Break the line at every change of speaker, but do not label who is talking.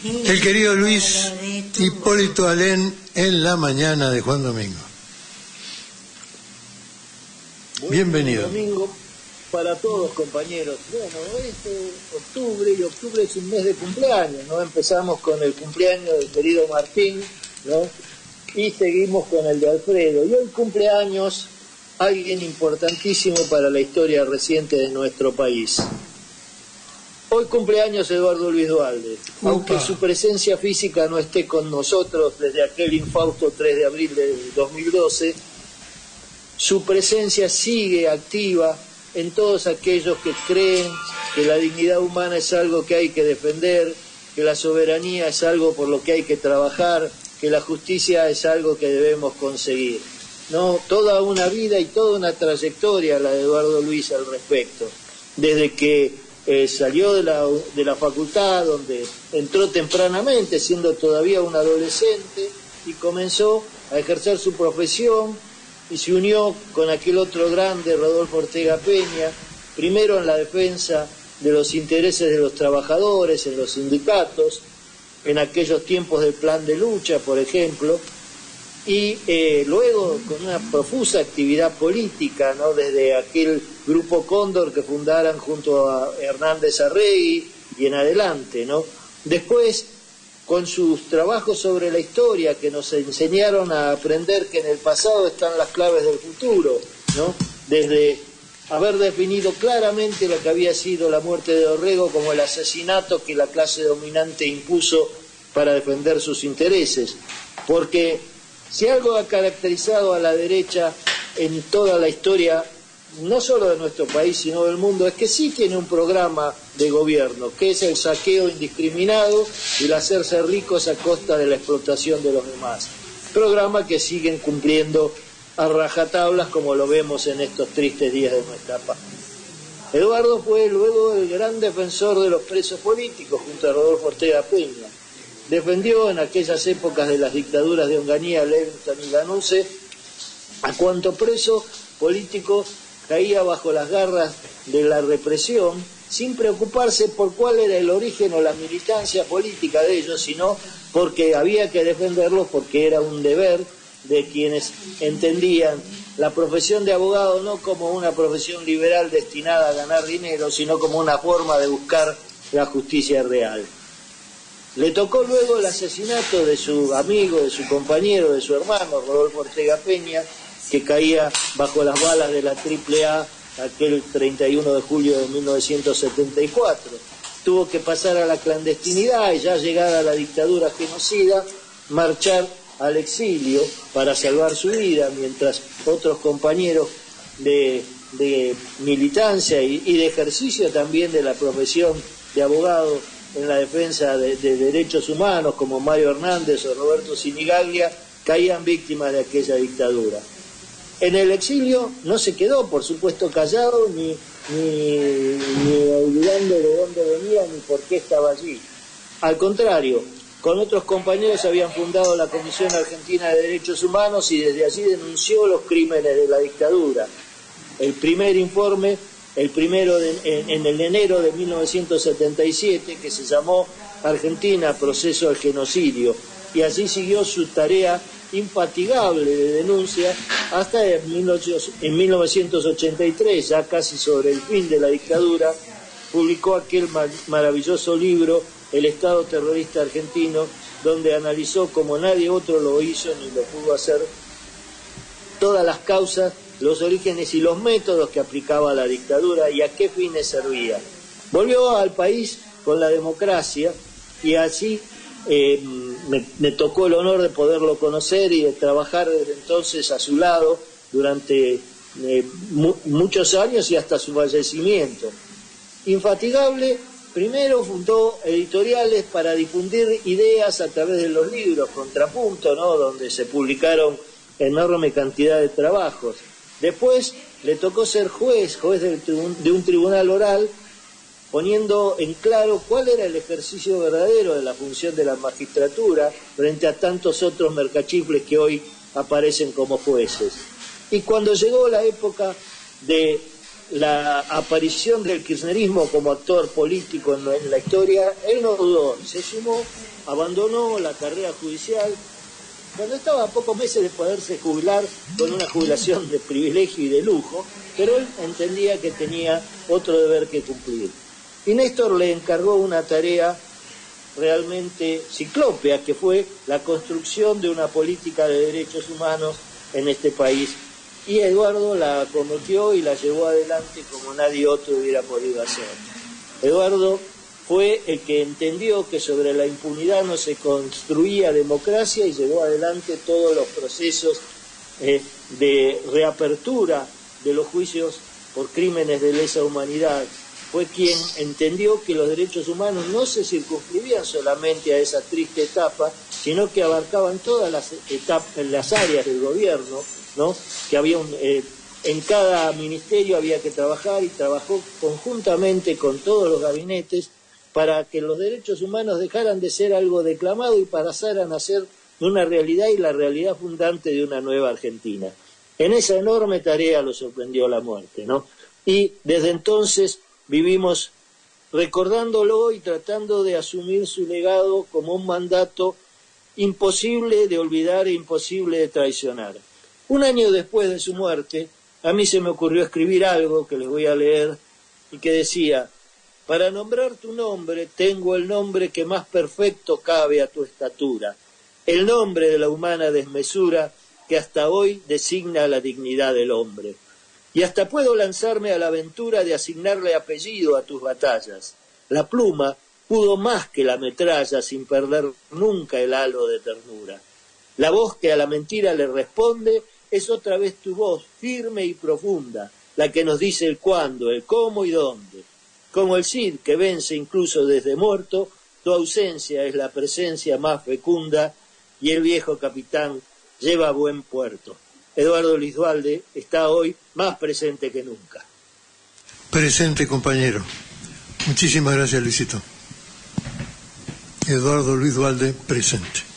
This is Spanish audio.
el querido Luis Hipólito Alén en la mañana de Juan Domingo. Bienvenido.
Buen domingo para todos, compañeros. Bueno, hoy es octubre y octubre es un mes de cumpleaños, ¿no? Empezamos con el cumpleaños del querido Martín, ¿no? Y seguimos con el de Alfredo. Y hoy cumpleaños alguien importantísimo para la historia reciente de nuestro país. Hoy cumpleaños Eduardo Luis Duhalde. Aunque su presencia física no esté con nosotros desde aquel infausto 3 de abril de 2012, su presencia sigue activa en todos aquellos que creen que la dignidad humana es algo que hay que defender, que la soberanía es algo por lo que hay que trabajar, que la justicia es algo que debemos conseguir. No, toda una vida y toda una trayectoria la de Eduardo Luis al respecto. Desde que salió de la facultad, donde entró tempranamente, siendo todavía un adolescente, y comenzó a ejercer su profesión, y se unió con aquel otro grande, Rodolfo Ortega Peña, primero en la defensa de los intereses de los trabajadores, en los sindicatos, en aquellos tiempos del plan de lucha, por ejemplo, y luego con una profusa actividad política, ¿no? Desde aquel grupo Cóndor que fundaran junto a Hernández Arregui y en adelante, ¿no? Después, con sus trabajos sobre la historia que nos enseñaron a aprender que en el pasado están las claves del futuro, ¿no? Desde haber definido claramente lo que había sido la muerte de Dorrego como el asesinato que la clase dominante impuso para defender sus intereses, porque si algo ha caracterizado a la derecha en toda la historia, no solo de nuestro país, sino del mundo, es que sí tiene un programa de gobierno, que es el saqueo indiscriminado y el hacerse ricos a costa de la explotación de los demás. Programa que siguen cumpliendo a rajatablas, como lo vemos en estos tristes días de nuestra paz. Eduardo fue luego el gran defensor de los presos políticos, junto a Rodolfo Ortega Peña. Defendió en aquellas épocas de las dictaduras de Onganía, Levington y Lanusse a cuanto preso político caía bajo las garras de la represión, sin preocuparse por cuál era el origen o la militancia política de ellos, sino porque había que defenderlos, porque era un deber de quienes entendían la profesión de abogado no como una profesión liberal destinada a ganar dinero, sino como una forma de buscar la justicia real. Le tocó luego el asesinato de su amigo, de su compañero, de su hermano, Rodolfo Ortega Peña, que caía bajo las balas de la AAA aquel 31 de julio de 1974. Tuvo que pasar a la clandestinidad y ya llegada a la dictadura genocida, marchar al exilio para salvar su vida, mientras otros compañeros de militancia y de ejercicio también de la profesión de abogado en la defensa de derechos humanos, como Mario Hernández o Roberto Sinigaglia, caían víctimas de aquella dictadura. En el exilio no se quedó, por supuesto, callado, ni olvidando de dónde venía ni por qué estaba allí. Al contrario, con otros compañeros habían fundado la Comisión Argentina de Derechos Humanos y desde allí denunció los crímenes de la dictadura. El primer informe, el primero en el enero de 1977, que se llamó Argentina, proceso al genocidio, y allí siguió su tarea infatigable de denuncia hasta en 1983, ya casi sobre el fin de la dictadura, publicó aquel maravilloso libro, El Estado Terrorista Argentino, donde analizó como nadie otro lo hizo ni lo pudo hacer todas las causas, los orígenes y los métodos que aplicaba la dictadura y a qué fines servía. Volvió al país con la democracia y así me tocó el honor de poderlo conocer y de trabajar desde entonces a su lado durante muchos años y hasta su fallecimiento. Infatigable, primero fundó editoriales para difundir ideas a través de los libros, Contrapunto, ¿no?, donde se publicaron enorme cantidad de trabajos. Después le tocó ser juez de un tribunal oral, poniendo en claro cuál era el ejercicio verdadero de la función de la magistratura frente a tantos otros mercachifles que hoy aparecen como jueces. Y cuando llegó la época de la aparición del kirchnerismo como actor político en la historia, él no dudó, se sumó, abandonó la carrera judicial, cuando estaba a pocos meses de poderse jubilar con una jubilación de privilegio y de lujo, pero él entendía que tenía otro deber que cumplir. Y Néstor le encargó una tarea realmente ciclópea, que fue la construcción de una política de derechos humanos en este país. Y Eduardo la acometió y la llevó adelante como nadie otro hubiera podido hacer. Eduardo fue el que entendió que sobre la impunidad no se construía democracia y llevó adelante todos los procesos de reapertura de los juicios por crímenes de lesa humanidad. Fue quien entendió que los derechos humanos no se circunscribían solamente a esa triste etapa, sino que abarcaban todas las etapas, las áreas del gobierno, ¿no? Que había en cada ministerio había que trabajar, y trabajó conjuntamente con todos los gabinetes para que los derechos humanos dejaran de ser algo declamado y pasaran a ser una realidad, y la realidad fundante de una nueva Argentina. En esa enorme tarea lo sorprendió la muerte, ¿no? Y desde entonces vivimos recordándolo y tratando de asumir su legado como un mandato imposible de olvidar e imposible de traicionar. Un año después de su muerte, a mí se me ocurrió escribir algo que les voy a leer y que decía: para nombrar tu nombre tengo el nombre que más perfecto cabe a tu estatura, el nombre de la humana desmesura que hasta hoy designa la dignidad del hombre. Y hasta puedo lanzarme a la aventura de asignarle apellido a tus batallas. La pluma pudo más que la metralla sin perder nunca el halo de ternura. La voz que a la mentira le responde es otra vez tu voz, firme y profunda, la que nos dice el cuándo, el cómo y dónde. Como el Cid que vence incluso desde muerto, tu ausencia es la presencia más fecunda y el viejo capitán lleva a buen puerto. Eduardo Luis Duhalde está hoy más presente que nunca.
Presente, compañero. Muchísimas gracias, Luisito. Eduardo Luis Duhalde, presente.